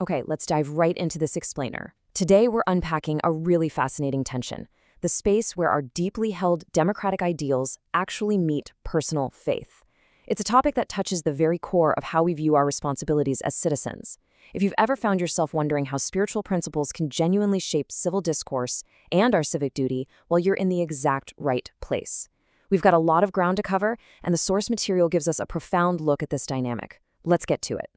Okay, let's dive right into this explainer. Today, we're unpacking a really fascinating tension, the space where our deeply held democratic ideals actually meet personal faith. It's a topic that touches the very core of how we view our responsibilities as citizens. If you've ever found yourself wondering how spiritual principles can genuinely shape civil discourse and our civic duty, well, you're in the exact right place. We've got a lot of ground to cover, and the source material gives us a profound look at this dynamic. Let's get to it.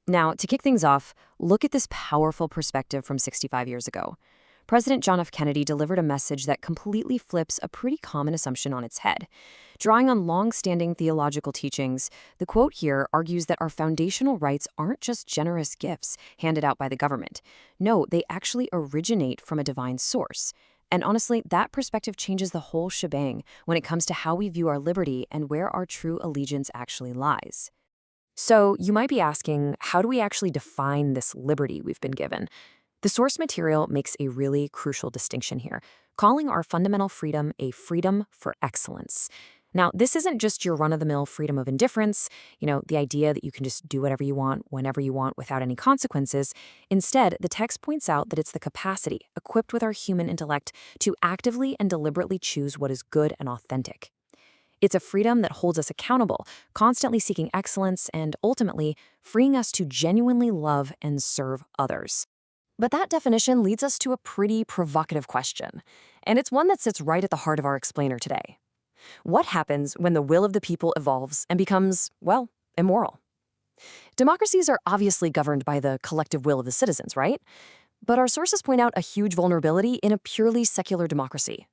Now, to kick things off, look at this powerful perspective from 65 years ago. President John F. Kennedy delivered a message that completely flips a pretty common assumption on its head. Drawing on long-standing theological teachings, the quote here argues that our foundational rights aren't just generous gifts handed out by the government. No, they actually originate from a divine source. And honestly, that perspective changes the whole shebang when it comes to how we view our liberty and where our true allegiance actually lies. So you might be asking, how do we actually define this liberty we've been given? The source material makes a really crucial distinction here, calling our fundamental freedom a freedom for excellence. Now, this isn't just your run-of-the-mill freedom of indifference, the idea that you can just do whatever you want, whenever you want, without any consequences. Instead, the text points out that it's the capacity, equipped with our human intellect, to actively and deliberately choose what is good and authentic. It's a freedom that holds us accountable, constantly seeking excellence, and ultimately freeing us to genuinely love and serve others. But that definition leads us to a pretty provocative question, and it's one that sits right at the heart of our explainer today. What happens when the will of the people evolves and becomes, well, immoral? Democracies are obviously governed by the collective will of the citizens, right? But our sources point out a huge vulnerability in a purely secular democracy.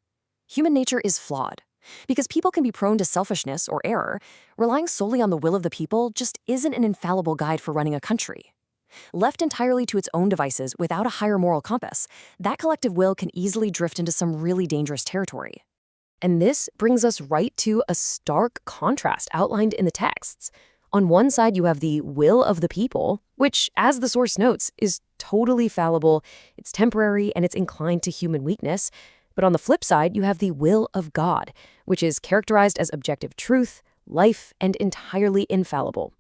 Human nature is flawed. Because people can be prone to selfishness or error, relying solely on the will of the people just isn't an infallible guide for running a country. Left entirely to its own devices without a higher moral compass, that collective will can easily drift into some really dangerous territory. And this brings us right to a stark contrast outlined in the texts. On one side, you have the will of the people, which, as the source notes, is totally fallible, it's temporary, and it's inclined to human weakness. But on the flip side, you have the will of God, which is characterized as objective truth, life, and entirely infallible.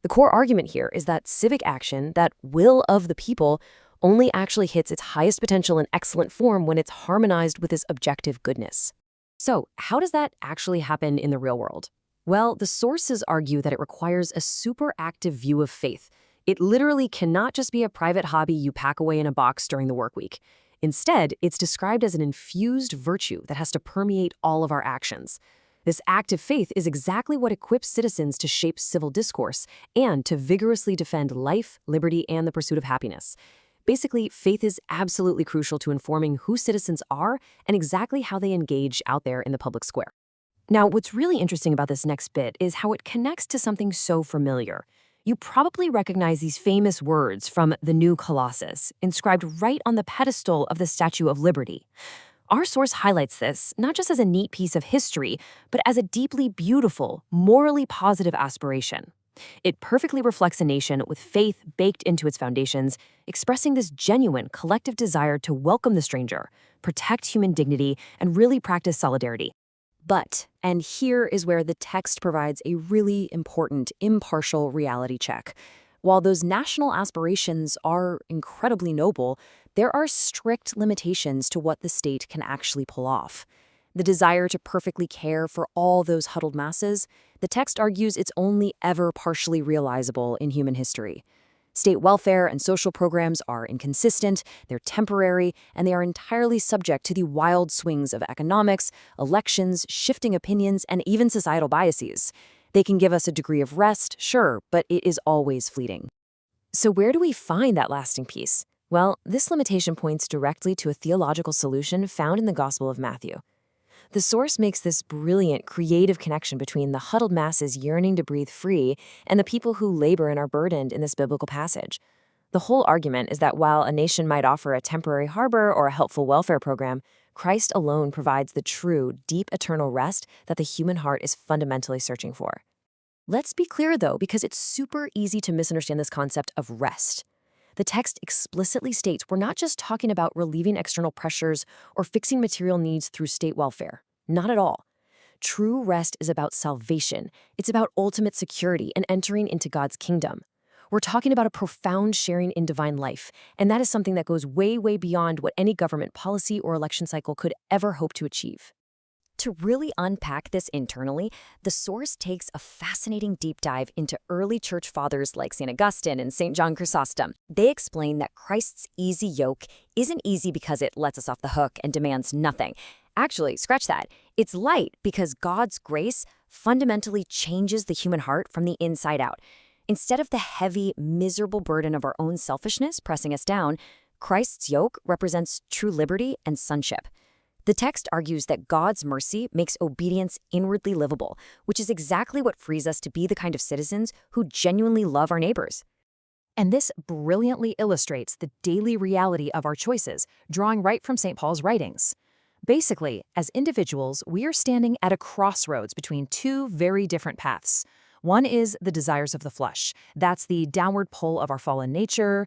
The core argument here is that civic action, that will of the people, only actually hits its highest potential and excellent form when it's harmonized with this objective goodness. So, how does that actually happen in the real world? Well, the sources argue that it requires a super active view of faith. It literally cannot just be a private hobby you pack away in a box during the work week. Instead, it's described as an infused virtue that has to permeate all of our actions. This active faith is exactly what equips citizens to shape civil discourse and to vigorously defend life, liberty, and the pursuit of happiness. Basically, faith is absolutely crucial to informing who citizens are and exactly how they engage out there in the public square. Now, what's really interesting about this next bit is how it connects to something so familiar. You probably recognize these famous words from the New Colossus, inscribed right on the pedestal of the Statue of Liberty. Our source highlights this not just as a neat piece of history, but as a deeply beautiful, morally positive aspiration. It perfectly reflects a nation with faith baked into its foundations, expressing this genuine collective desire to welcome the stranger, protect human dignity, and really practice solidarity. But, and here is where the text provides a really important, impartial reality check. While those national aspirations are incredibly noble, there are strict limitations to what the state can actually pull off. The desire to perfectly care for all those huddled masses, the text argues it's only ever partially realizable in human history. State welfare and social programs are inconsistent, they're temporary, and they are entirely subject to the wild swings of economics, elections, shifting opinions, and even societal biases. They can give us a degree of rest, sure, but it is always fleeting. So where do we find that lasting peace? Well, this limitation points directly to a theological solution found in the Gospel of Matthew. The source makes this brilliant, creative connection between the huddled masses yearning to breathe free and the people who labor and are burdened in this biblical passage. The whole argument is that while a nation might offer a temporary harbor or a helpful welfare program, Christ alone provides the true, deep eternal rest that the human heart is fundamentally searching for. Let's be clear, though, because it's super easy to misunderstand this concept of rest. The text explicitly states we're not just talking about relieving external pressures or fixing material needs through state welfare. Not at all. True rest is about salvation. It's about ultimate security and entering into God's kingdom. We're talking about a profound sharing in divine life, and that is something that goes way, way beyond what any government policy or election cycle could ever hope to achieve. To really unpack this internally, the source takes a fascinating deep dive into early church fathers like St. Augustine and St. John Chrysostom. They explain that Christ's easy yoke isn't easy because it lets us off the hook and demands nothing. Actually, scratch that. It's light because God's grace fundamentally changes the human heart from the inside out. Instead of the heavy, miserable burden of our own selfishness pressing us down, Christ's yoke represents true liberty and sonship. The text argues that God's mercy makes obedience inwardly livable, which is exactly what frees us to be the kind of citizens who genuinely love our neighbors. And this brilliantly illustrates the daily reality of our choices, drawing right from St. Paul's writings. Basically, as individuals, we are standing at a crossroads between two very different paths. One is the desires of the flesh. That's the downward pull of our fallen nature,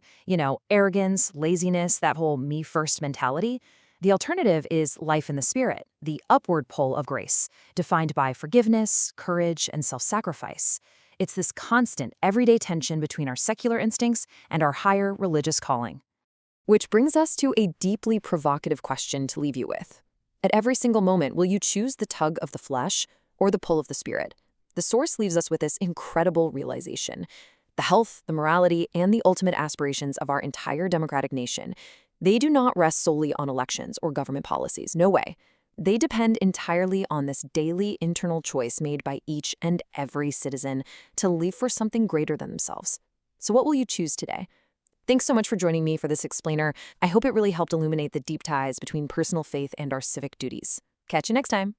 arrogance, laziness, that whole me-first mentality. The alternative is life in the Spirit, the upward pull of grace, defined by forgiveness, courage, and self-sacrifice. It's this constant, everyday tension between our secular instincts and our higher religious calling. Which brings us to a deeply provocative question to leave you with. At every single moment, will you choose the tug of the flesh or the pull of the Spirit? The source leaves us with this incredible realization. The health, the morality, and the ultimate aspirations of our entire democratic nation, they do not rest solely on elections or government policies. No way. They depend entirely on this daily internal choice made by each and every citizen to live for something greater than themselves. So what will you choose today? Thanks so much for joining me for this explainer. I hope it really helped illuminate the deep ties between personal faith and our civic duties. Catch you next time.